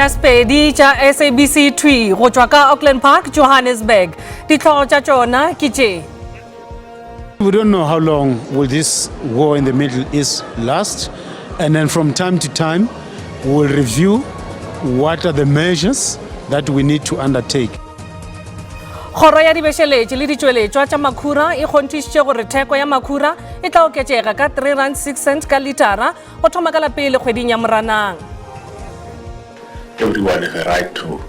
tša Sepedi tša SABC 3 go tšwa ka Auckland Park, Johannesburg. Ditlhogo tša tšona ke tše. We don't know how long will this war in the Middle East last, and then from time to time we'll review what are the measures that we need to undertake. Kgoro ya dibešeletše le ditšweletšwa tša makhura e kgonthišitše gore theko ya makhura e tla oketšega ka R3.06 ka litara go thoma ka la pele kgweding ya Moranang. Everyone has a right to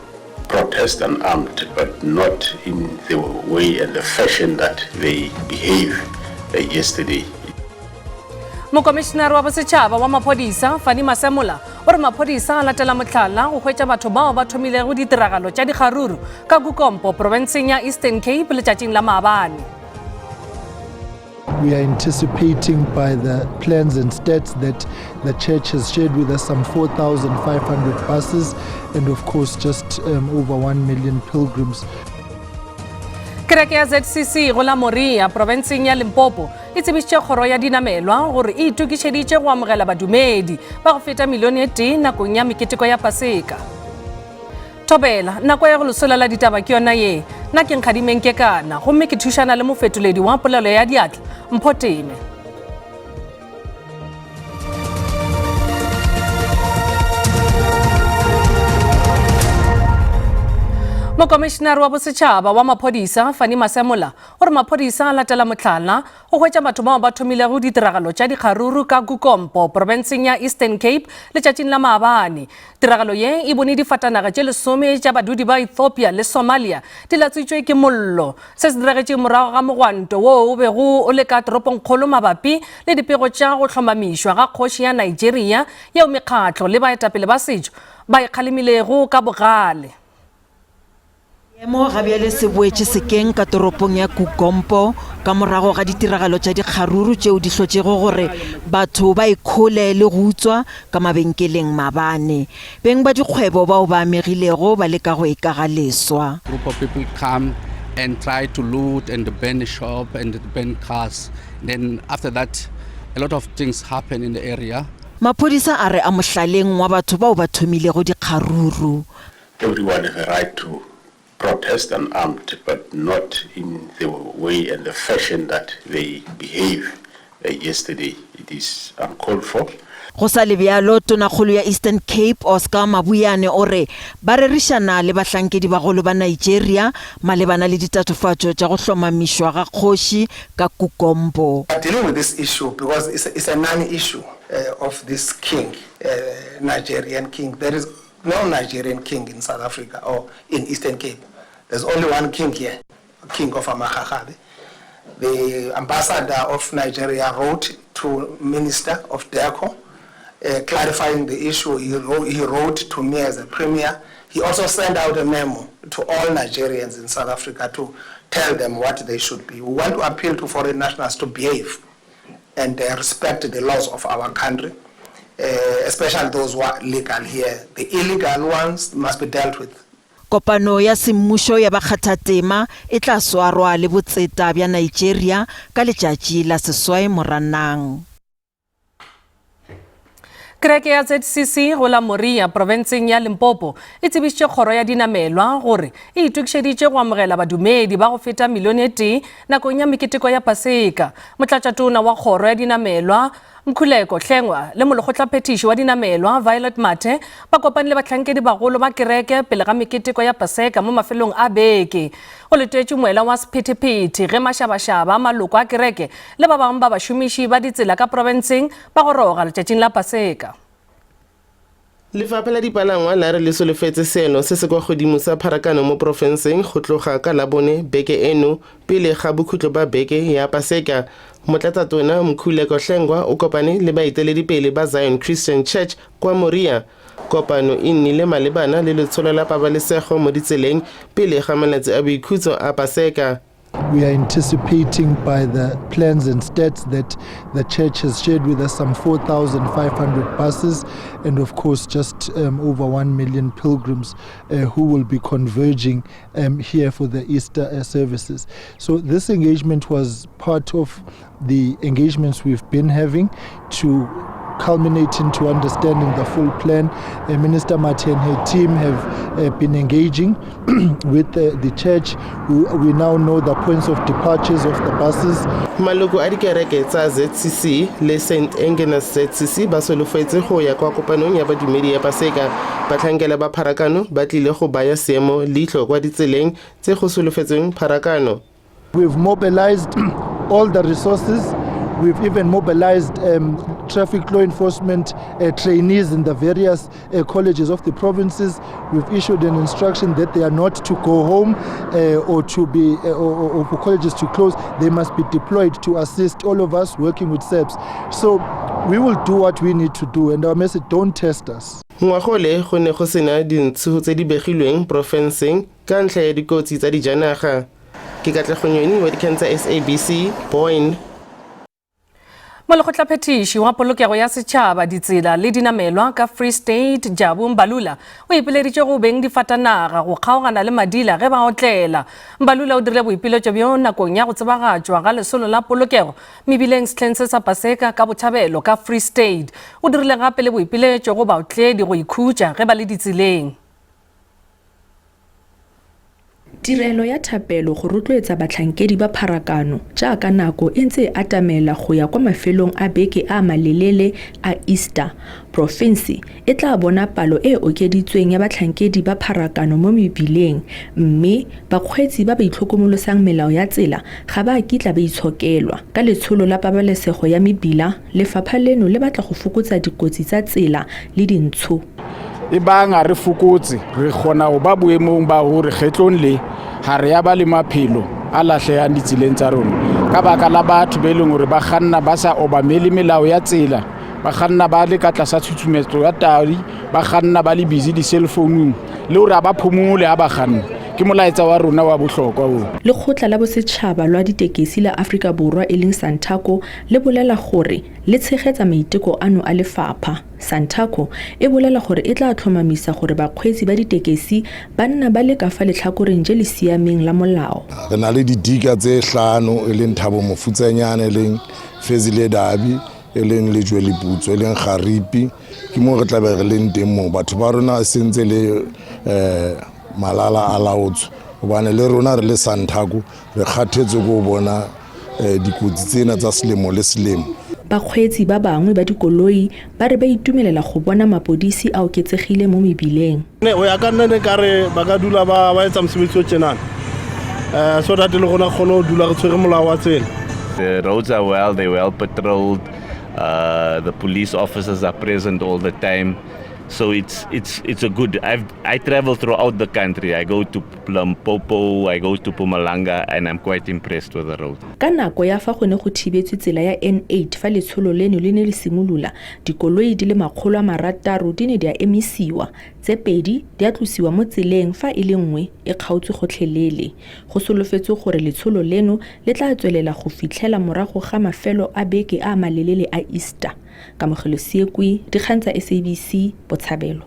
protest unarmed, but not in the way and the fashion that they behaved yesterday. Mokomišenare wa bosetšhaba wa maphodisa Fani Masemola o re maphodisa a latela mohlala go hwetša batho bao ba thomilego ditiragalo tša dikgaruru ka Kukompo provinseng ya Eastern Cape letšatšing la maabane. We are anticipating by the plans and stats that the church has shared with us some 4,500 buses and of course just over 1 million pilgrims. Kereke ya ZCC go la Moria provinseng ya Limpopo e tsebišitše kgoro ya dinamelwa gore e itukišeditše go amogela badumedi ba go feta milione e tee nakong ya meketeko ya Paseka. Thobela nako ya go losolela ditaba ke yona ye nna ke Nkgadimeng Kekana gomme ke thušana le mofetoledi wa polelo ya diatla Mpho Teme. Mokomišenare wa bosetšhaba wa maphodisa Fani Masemola o re maphodisa a latela mohlala go hwetša batho bao ba thomilego ditiragalo tša dikgaruru ka Kukompo provinseng ya Eastern Cape letšatšing la maabane. Tiragalo ye e bone difatanaga tše 10 tša badudi ba Ethiopia le Somalia di latsitšwe ke mollo. Se se diragetše morago ga mogwanto wo o bego o le ka toroponkgolo mabapi le dipego tša go hlomamišwa ga kgoši ya Nigeria yeo mekgatlo le baetapele ba setšo ba ikgalemilego ka bogale. Mo gabiale se boetse sekeng ka toropong ya Kukompo ka morago ga ditiragalo tša dikgaruru tšeo di hlotšego gore batho ba ikhole le go utswa ka mabenkeleng mabane. Beng ba dikgwebo bao ba amegilego ba leka go ikagaleswa. Group of people come and try to loot and burn the shop and burn cars. Then after that a lot of things happen in the area. Maphodisa a re a mohlaleng wa batho bao ba thomilego dikgaruru. Everyone has a right to protest unarmed, but not in the way and the fashion that they behaved yesterday. It is uncalled for. Go sa le bjalo tonakgolo ya Eastern Cape Oscar Mabuyane o re ba rerišana le bahlankedi bagolo ba Nigeria malebana le ditatofatšo tša go hlomamišwa ga kgoši ka Kukompo. Dealing with this issue because it's a non-issue of this king, Nigerian king. There is no Nigerian king in South Africa or in Eastern Cape. There's only one king here, King of Amakhachabe. The ambassador of Nigeria wrote to Minister of DERCO clarifying the issue. He wrote to me as a premier. He also sent out a memo to all Nigerians in South Africa to tell them what they should be. We want to appeal to foreign nationals to behave and respect the laws of our country, especially those who are legal here. The illegal ones must be dealt with. Kopano ya semmušo ya bakgathatema e tla swarwa le botseta bja Nigeria ka letšatši la seswai Moranang. Kereke ya ZCC go la Moria provinseng ya Limpopo e tsebišitše kgoro ya dinamelwa gore e itukišeditše go amogela badumedi ba go feta milione e tee nakong ya meketeko ya Paseka. Motlatšatona wa kgoro ya dinamelwa Mkhuleko Hlengwa le molekgotlaphethiši wa dinamelwa Violet Mathe ba kopane le bahlankedi bagolo ba kereke pele ga meketeko ya Paseka mo mafelong a beke. Go letšwe moela wa sephetephete ge mašabašaba maloko a kereke le ba bangwe ba bašomiši ba ditsela ka provinseng ba go roga letšatšing la Paseka. Lefapha la dipalangwa la re le solofetse seno se se kwa godimo sa pharakano mo profenseng go tloga ka labone beke eno pele ga bokhutlo ba beke ya Paseka. Motlatsatona Mkhuleko Hlengwa o kopane le baeteledipele ba Zion Christian Church kwa Moria. Kopano e nnile malebana le letsholo la pabalesego mo ditseleng pele ga malatsi a boikhutso a Paseka. We are anticipating by the plans and stats that the church has shared with us some 4,500 buses and of course just over 1 million pilgrims who will be converging here for the Easter services. So this engagement was part of the engagements we've been having to culminate into understanding the full plan. Minister Mathe and her team have been engaging with the church. We now know the points of departures of the buses. Maloko a dikereke tsa ZCC le St. Agnes ZCC ba solofetse go ya kwa kopanong ya badumedi ya Paseka. Batlhankela ba pharakano ba tlile go baya seemo leitlho kwa ditseleng tse go solofetsweng pharakano. We've mobilized all the resources. We've even mobilized traffic law enforcement trainees in the various colleges of the provinces. We've issued an instruction that they are not to go home or to be or for colleges to close. They must be deployed to assist all of us working with SEPs. So we will do what we need to do, and our message: don't test us. Ngwagole go ne go sena dintsho tse di begilweng profenseng ka ntlha ya dikotsi tsa dijanaga. Ke Katlego wa dikgang tsa SABC Boyne. Molekgotlaphethiši wa polokego ya setšhaba ditsela le dinamelwa ka Free State Jabu Mbalula o ipileditše go beng difatanaga go kgaogana le madila ge ba otlela. Mbalula o dirile boipiletšo bjo nakong ya go tsebagatšwa ga lesolo la polokego mebileng sehleng se sa Paseka ka Bothabelo ka Free State. O dirile gape le boipiletšo go baotledi go ikhutša ge ba le ditseleng. Tirelo ya thapelo go rotloetsa batlhankedi ba pharakano jaaka nako e ntse e atamela go ya kwa mafelong a beke a malelele a Easter. Province e tla bona palo e okeditsweng ya batlhankedi ba pharakano mo mebileng, mme bakgweetsi ba ba itlhokomolosang melao ya tsela ga ba kitla ba itshokelwa. Ka letsholo la pabalesego ya mebila, lefapha leno le batla go fokotsa dikotsi tsa tsela le dintsho. E banga re fokotse re kgona go ba boemong ba gore kgetlong le ha re ya ba le maphelo a lahlehang ditseleng tsa rona ka baka la batho be leng gore ba kganna ba sa obamele melao ya tsela, ba kganna ba le ka tlasa tshutshumetso ya tauri, ba kganna ba le busy di cellphone le gore ba phomole a ba kganna. Ke molaetsa wa rona wa bohlokwa o. Lekgotla la bosetšhaba lwa ditekesi la Afrika Borwa e leng Santaco le bolela gore le tshegetsa maiteko ano a lefapha. Santaco e bolela gore e tla tlhomamisa gore bakgweetsi ba ditekesi ba nna ba le ka fa letlhakoreng je le siameng la molao. Re na le didika tse 5 e leng Thabo Mofutsanyane, e leng Fezile Dabi, e leng Lejwe Leputso, e leng Kharipi. Ke mo re tla be re leng teng mo batho ba rona sentse le malala a laotswe gobane le rona re le Santaco re kgathetse go bona dikotsi tsena tsa selemo le selemo. Bakgweetsi ba bangwe ba dikoloi ba re ba itumelela go bona mapodisi a oketsegile mo mebileng. O ya ka nna ne ka re ba ka dula ba etsa mosebetsi o tjenana so that le gona kgone go dula re tshwere molao wa tsela. The roads are well, they're well patrolled. The police officers are present all the time. So it's a good. I travel throughout the country. I go to Limpopo, I go to Mpumalanga, and I'm quite impressed with the road. Ka nako ya fa go ne go thibetswe tsela ya N8 fa letsholo leno le ne le simolola, dikoloi di le 600 di ne di a emisiwa, tse 2 di a tlosiwa mo tseleng fa e le nngwe e kgaotswe gotlhelele. Go solofetswe gore letsholo leno le tla tswelela go fitlhela morago ga mafelo a beke a malelele a Easter. Kamogelo Siekwi, dikgang tsa SABC Botshabelo.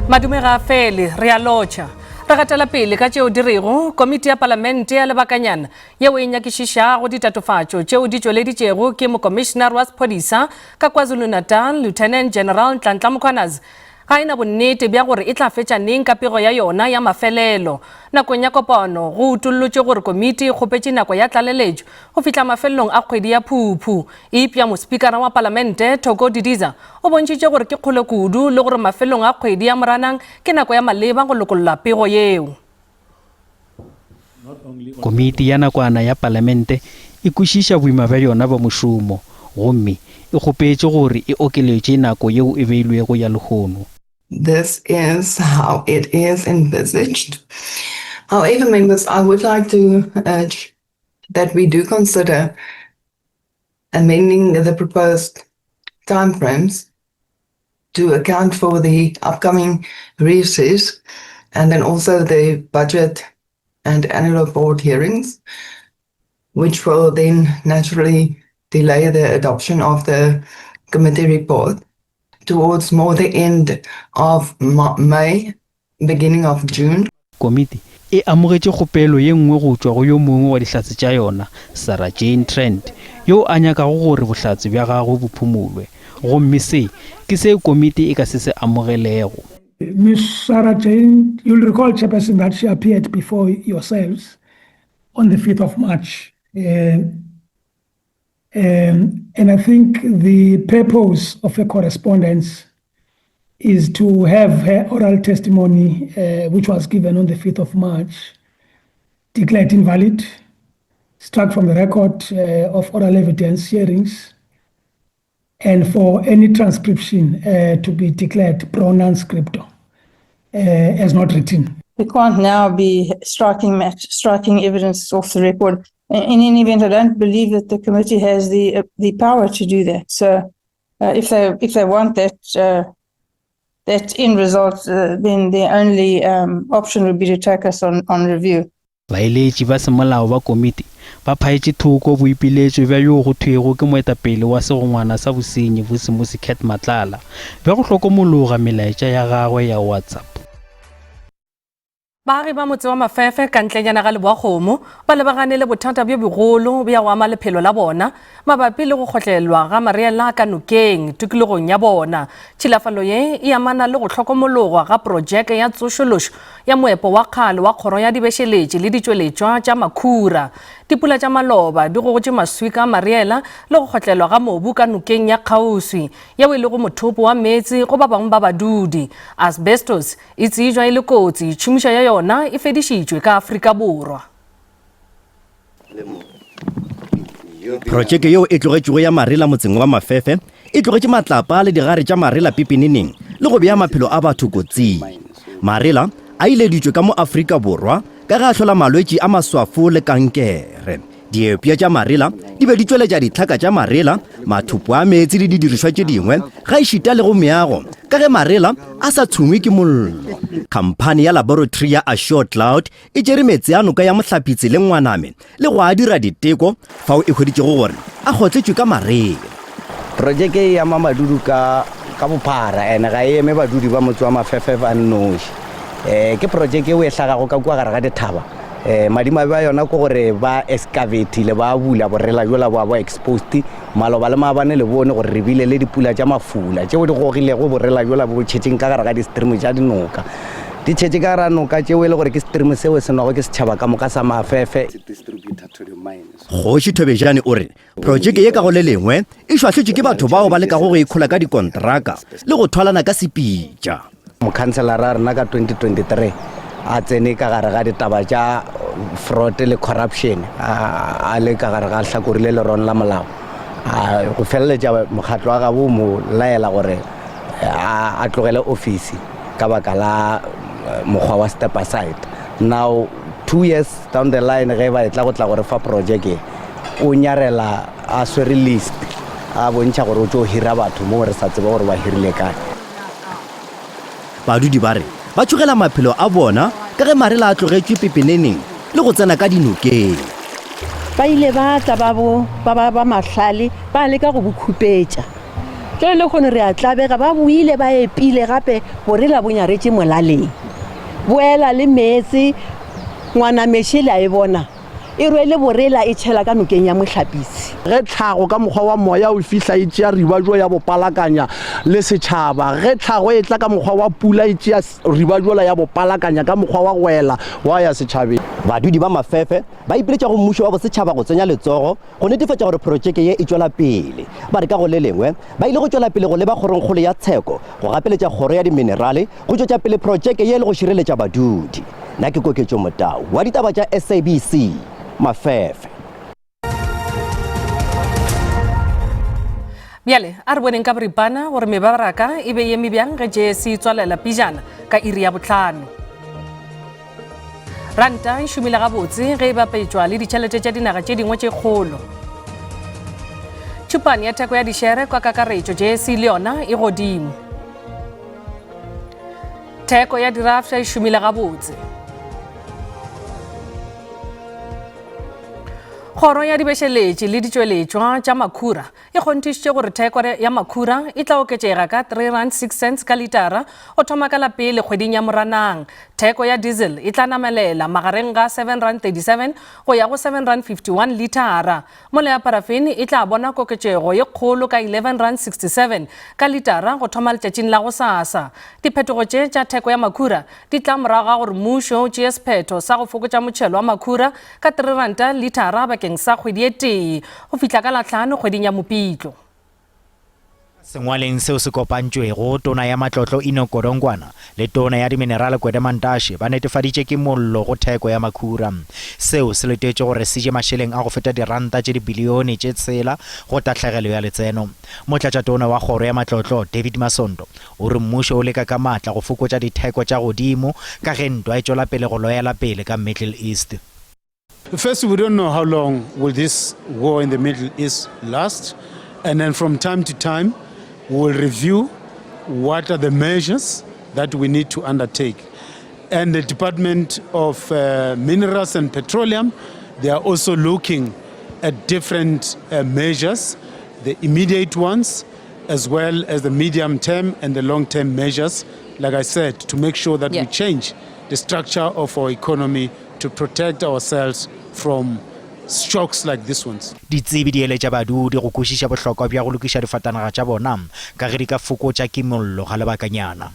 Madumega fele re a lotšha re gatela pele ka tšeo dirego komiti ya palamente ya lebakanyana yeo e nyakišišago ditatofatšo tšeo di tšweleditšego ke mokomišenare wa sephodisa ka KwaZulu-Natal Lieutenant General Nhlanhla Mkhwanazi ga ena bonnete bja gore e tla fetša neng ka pego ya yona ya mafelelo. Nakong ya kopano go utullotše gore komiti e kgopetše nako ya tlaleletšo go fihla mafelelong a kgwedi ya Phuphu. Eipša mospikara wa palamente Thoko Didiza o bontšitše gore ke kgole kudu le gore mafelelong a kgwedi ya Moranang ke nako ya maleba go lokolola pego yeo. Komiti ya nakwana ya palamente e kwešiša boima bja yona ba mošomo gomme e kgopetše gore e okeletše nako yeo e beilwego ya lekgono. This is how it is envisaged. However, members, I would like to urge that we do consider amending the proposed timeframes to account for the upcoming recess and then also the budget and annual board hearings, which will then naturally delay the adoption of the committee report towards more the end of May, beginning of June. Komiti e amogetše kgopelo ye nngwe go tšwa go yo mongwe wa dihlatse tša yona, Sarah Jane Trent, yo a nyakago gore bohlatse bja gagwe bo phumulwe. Gomme se ke se komiti e ka se amogelego. Miss Sarah Jane, you'll recall, Chairperson, that she appeared before yourselves on the 5th of March. And I think the purpose of a correspondence is to have her oral testimony, which was given on the 5th of March, declared invalid, struck from the record of oral evidence hearings, and for any transcription to be declared pro non-scripto, as not written. We can't now be striking evidence off the record. In any event, I don't believe that the committee has the power to do that. So, if they want that end result, then the only option would be to take us on review. Baeletši ba semolao ba komiti ba phaetše thoko boipiletšo bja yo go thwego ke moetapele wa segongwana sa bosenyi Vusimusi Cat Matlala bja go hlokomologa melaetša ya gagwe ya WhatsApp. Baagi ba motse wa Mafefe ka ntlenyana ga Leboakgomo ba lebagane le bothata bjo bogolo bja go ama lephelo la bona mabapi le go kgotlelwa ga mariela ka nokeng tikologong ya bona. Tšhilafalo ye e amana le go hlokomologwa ga projeke ya tsošološo ya moepo wa kgale wa kgoro ya dibešeletše le ditšweletšwa tša makhura. Dipula tša maloba di gogotše maswi ka mariela le go kgotlelwa ga mobu ka nokeng ya kgauswi yeo e le go mothopo wa meetse go ba bangwe ba badudi. Asbestos e tsejwa e le kotsi tšhomišo ya yona e fedišitšwe ka Afrika Borwa. Projeke yeo e tlogetšego ya marela motseng wa Mafefe e tlogetše matlapa le digare tša marela pepeneneng le go bea maphelo a batho kotsing. Marela a ileditšwe ka mo Afrika Borwa ka ga hlola malwetši a maswafo le kankere. Diepša tša marela di be di tšweletša ditlhaka tša marela, mathopo a meetse le didirišwa tše dingwe ga e šita le go meago ka ge marela a sa tshungwe ke mollo. Khamphane ya laboratory ya Assure Cloud e tšere meetse a noka ya Mohlapitse le Ngwaname le go a dira diteko fao e hweditšego gore a kgotletšwe ka marela. Projeke ya mamadudu ka bophara ene ga e eme badudi ba motse wa Mafefe ba nnoši. Ke projeke eo e hlagago ka kua gare ga dithaba. Madima ba yona ko gore ba excavate le ba bula borela jola ba exposed maloba le maabane le bone gore re bile le dipula tša mafula tšeo di gogilego borela jola bo tšhetšeng ka gare ga di-stream tša dinoka di tšhetše ka gare noka tšeo e le gore ke stream seo se nago ke setšhaba ka moka sa Mafefe. Kgoši Thobejane o re projeke ye ka go le lengwe e šwahlotše ke batho bao ba lekago go ikgola ka dikontraka le go thwalana ka sepitša. Mokhanselara a rena ka 2023 a tsene ka gare ga ditaba tša fraud le corruption a le ka gare ga hlakorile lerone la molao go feleletša mokgatlo wa gabo mo laela gore a tlogele ofisi ka baka la mokgwa wa step aside. Now 2 years down the line ge ba etla go tla gore fa projeke o nyarela a swere list a bontšha gore o tšo hira batho mo re sa tseba gore ba hirile kae. Badudi ba re ba tšogela maphelo a bona ka ge marela a tlogetšwe pepeneneng le go tsena ka dinokeng. Ba ile ba tla ba mahlale ba leka go bokhupetša tšo le kgone re a tlabega ba buile ba epile gape borela bo nyaretše molaleng boela le meetse ngwana mešhele a e bona e rwele borela e tšhela ka nokeng ya Mohlapitse. Ge tlhago ka mokgwa wa moya o fihla e tšea ribajo ya bopalakanya le setšhaba, ge tlhago e tla ka mokgwa wa pula e tšea ribajola ya bopalakanya ka mokgwa wa gwela wa ya setšhabeng. Badudi ba Mafefe ba ipeletša go mmušo wa bosetšhaba go tsenya letsogo go netefatša gore projeke ye e tšwela pele. Ba re ka go le lengwe ba ile go tšwela pele go leba kgorongkgolo ya tsheko go gapeletša kgoro ya diminerale go tšwetša pele projeke ye le go šireletša badudi. Nna ke Koketšo Motau wa ditaba tša SABC Mafefe. Bjale a re boneng ka boripana gore mebaraka e be ye mebjang ge jese tswalela pijana ka iri ya bohlano. Ranta e šomile gabotse ge e bapetšwa le ditšhelete tša dinaga tše dingwe tše kgolo. Tšhupane ya theko ya dišere kwa kakaretšo jese le yona e godimo. Theko ya dirafša e šomile gabotse. Kgoro ya dibešeletši le ditšweletšwa tša makhura e kgonthišitše gore theko ya makhura e tla oketšega ka 3 rand 6 cents ka litara o thoma ka la pele kgweding ya Moranang. Theko ya diesel e tla namelela magareng ga 7 rand 37 go ya go 7 rand 51 litara. Mole ya parafini e tla bona koketšego ye kgolo ka 11 rand 67 ka litara go thoma letšatšing la go sasa. Diphetogo tše tša theko ya makhura di tla morago ga gore mmušo o tšee sephetho sa go fokotša motšhelo wa makhura ka 3 ranta litara bakeng sa kgwedi e tee go fihla ka latlhano kgweding ya Mopitlo. Sengwaleng seo se kopantšwego tona ya matlotlo Enoch Godongwana le tona ya diminerale Gwede Mantashe ba netefaditše ke mollo go theko ya makhura. Seo se letetše gore se je mašeleng a go feta diranta tše dibilione tše tsela go tatlhegelo ya letseno. Motlatšatona wa kgoro ya matlotlo David Masondo o re mmušo o leka ka maatla go fokotša ditheko tša godimo ka ge ntwa e tšwela pele go loela pele ka Middle East. First, we don't know how long will this war in the Middle East last, and then from time to time we will review what are the measures that we need to undertake. And the Department of Minerals and Petroleum, they are also looking at different measures, the immediate ones as well as the medium term and the long term measures, like I said, to make sure that we change the structure of our economy to protect ourselves from shocks like this ones. Ditsebi di eletša badudi go kwešiša bohlokwa bja go lokiša difatanaga tša bona ka ge di ka fokotša kimollo ga lebakanyana.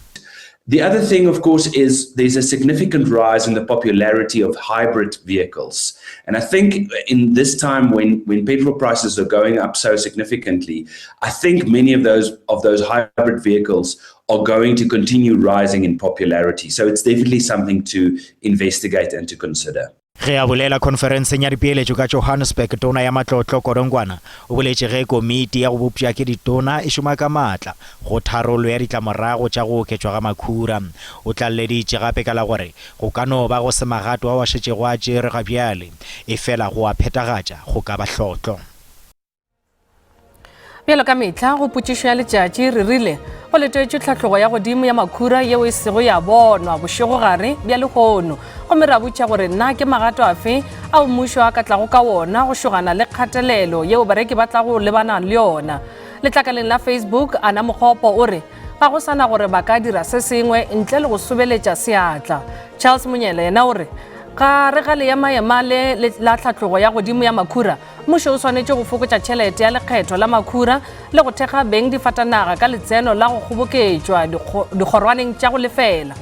The other thing, of course, is there's a significant rise in the popularity of hybrid vehicles. And I think in this time when petrol prices are going up so significantly, I think many of those hybrid vehicles are going to continue rising in popularity. So it's definitely something to investigate and to consider. Ge a bolela konferenseng ya dipeeletšo ka Johannesburg, tona ya matlotlo Godongwana o boletše ge komiti ya go bopša ke ditona e šoma ka maatla go tharollo ya ditlamorago tša go oketšwa ga makhura. O tlalleditše gape ka la gore go ka no ba go se magato wa šetšego a tšere ga bjale e fela go a phetagatša go ka ba hlotlo. Bjalo ka metla go potšišo ya letšatši re rile go letetšwe tlhatlhogo ya godimo ya makhura yeo e sego ya bonwa bošego gare bja lehono gomme ra botša gore nna ke magato afe ao mmušo a ka tlago ka wona go šogana le kgatelelo yeo bareki ba tla go lebana le yona. Letlakaleng la Facebook Ana Mokgopo o re ga go sana gore ba ka dira se sengwe ntle le go sobeletša seatla. Charles Monyele yena o re ga re ga le ya maema le la tlhatlhogo ya godimo ya makhura mmušo o swanetše go fokotša tšhelete ya lekgetho la makhura le go thekga beng difatanaga ka letseno la go kgoboketšwa dikgorwaneng tša go lefela.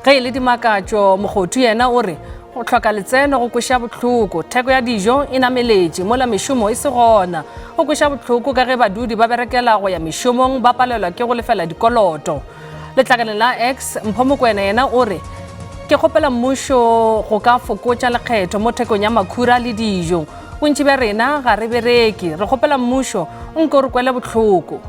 Ge e le dimakatšo Mokgothu yena o re go tlhoka letseno go kweša bohloko, theko ya dijo e nameletše mola mešomo e se gona go kweša bohloko ka ge badudi ba berekela go ya mešomong ba palelwa ke go lefela dikoloto. Letlakaleng la X Mpho Mokoena yena o re ke kgopela mmušo go ka fokotša lekgetho mo thekong ya makhura le dijo. Bontši bja rena ga re bereke, re kgopela mmušo o nke o re kwele bohloko.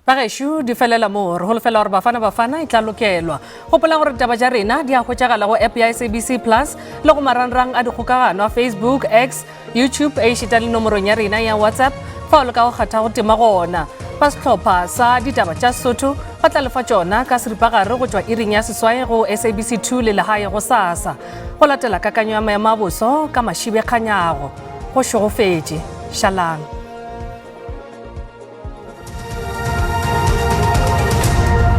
Bagešo di felela mo re holofela gore bafana e tla lokelwa. Gopola gore taba tša rena di a hwetšagala go app ya SABC Plus le go marangrang a dikgokagano a Facebook, X, YouTube e šita le nomorong ya rena ya WhatsApp fa o le ka go kgatha go tema gona. Ba sehlopha sa ditaba tša Sotho ba tla lefa tšona ka seripagare go tšwa iring ya seswae go SABC 2 le lehae go sasa go latela kakanyo ya maemo a boso ka Mašibe Kganyago go šogofetše. Shalang.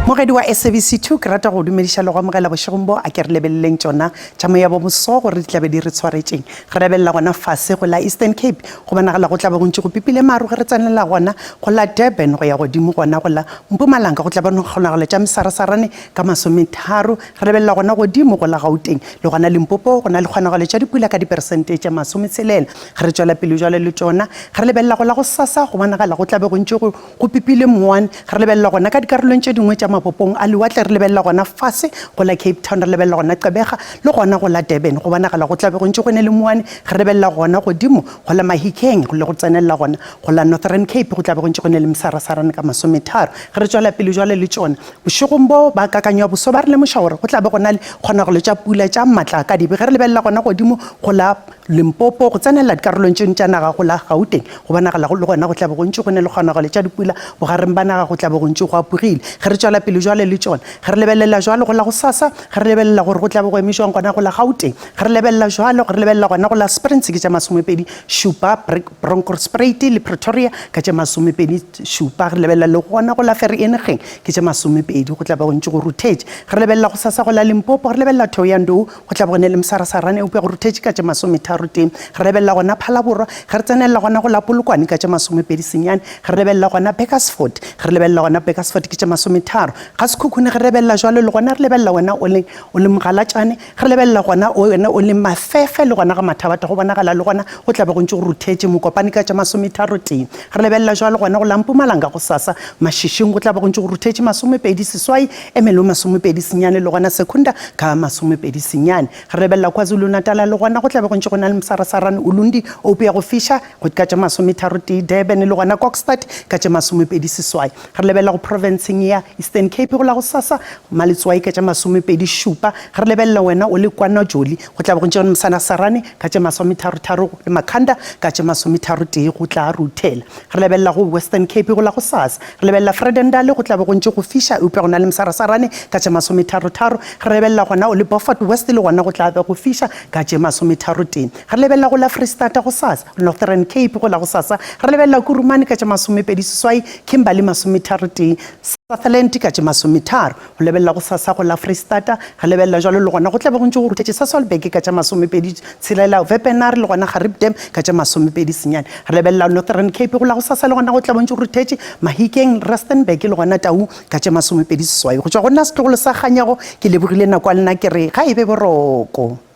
Mogedi wa SABC 2 ke rata go dumediša le go amogela bošegong bo a ke re lebeleleng tšona tša moya bo moso gore di tlabe di re tshwaretšeng ge re belela gona fase go la Eastern Cape go bonagala go tlabe gontši go pipile maru ge re tsenela gona go la Durban go ya godimo gona go la Mpumalanga go tlabe kgonagalo tša mesarasarane ka 30 ge re belela gona godimo go la Gauteng le gona Limpopo go na le kgonagalo tša dipula ka diperesente tša 60 ge re tšwela pele jwale le tšona ge re lebelela go la go sasa go bonagala go tlabe gontši go pipile moane ge re lebelela gona ka dikarolong tše dingwe tša mapopong a lewatle re lebelela gona fase go la Cape Town re lebelela gona Gqeberha le gona go la Durban go bonagala go tlabe gontši go ne le moane ge re lebelela gona godimo go la Mahikeng go le go tsenelela gona go la Northern Cape go tlabe gontši go ne le mesarasarane ka 30 ge re tswela pele jwale le tšona bošegong bo ba kakanywa boso ba re lemoša gore go tlabe gona le kgonagalo tša pula tša maatla ka dibe ge re lebelela gona godimo go la Limpopo go tsenelela dikarolong tšeno tša naga go la Gauteng go bonagala go le gona go tlabe gontši go ne le kgonagalo tša dipula bogareng ba naga go tlabe gontši go apogile ge re tswela pele jwale le tsona ge re lebelela jwalo go la go sasa ge re lebelela gore go tla bo go emišwang gona go la Gauteng ge re lebelela jwalo ge re lebelela gona go la Springs ke tša 27 Bronkhortspruit le Pretoria ka tša 27 ge lebelela le gona go la Vereeniging ke tša 20 go tla ba go ntse go ruthetše ge re lebelela go sasa go la Limpopo ge re lebelela Thohoyandou go tla bo go ne le Msarasarane o pe go ruthetše ka tša 30 teng ge re lebelela gona Phalaborwa ge re tsenelela gona go la Polokwane ka tša 29 ge re lebelela gona Bakersford ge re lebelela gona Bakersford ke tša 30 ga Sekhukhune ge re lebelela jwalo le gona re lebelela gona o le Mogalatšane ge re lebelela gona o le Mafefe le gona ga Mathabata go bonagala le gona go tla be go ntse go ruthetše Mokopane ka tša 30 teng ge re lebelela jwalo gona go la Mpumalanga go sasa Mašhišing go tla be go ntse go ruthetše 28 Emelo 29 le gona Secunda ka 29 ge re lebelela KwaZulu-Natal le gona go tla be go ntse go na le Msarasarane Ulundi Ope ya go Fisha go ka tša 30 Durban le gona Kokstad ka tša 28 ge re lebelela go provinceng ya Eastern Cape go la go sasa Maletswai ka tša 27 ge re lebelela wena o le kwana Joli go tla be go ntse go Msarasarane ka tša 33 le Makhanda ka tša 31 go tla ruthela ge re lebelela go Western Cape go la go sasa re lebelela Vredendal go tla be go ntse go Fisha Ope go na le Msarasarane ka tša 33 ge re lebelela gona o le Beaufort West le gona go tla be go Fisha ka tša 30 ge re lebelela go la Freestata go sasa Northern Cape go la go sasa re lebelela Kurumane ka tša 27 Kimberley 30 Sutherland ka tša 30 go lebelela go sasa go la Freestata ge lebelela jwalo le gona go tla be go ntse go ruthetše Sasolburg ka tša 26 Wepener le gona Garibdam ka tša 29 re lebelela Northern Cape go la go sasa le gona go tla be ntse go ruthetše Mahikeng Rustenburg le gona Tau ka tša 28 go tšwa gona setlogolo sa kganyego ke lebogile nako a lena ke re ga e be boroko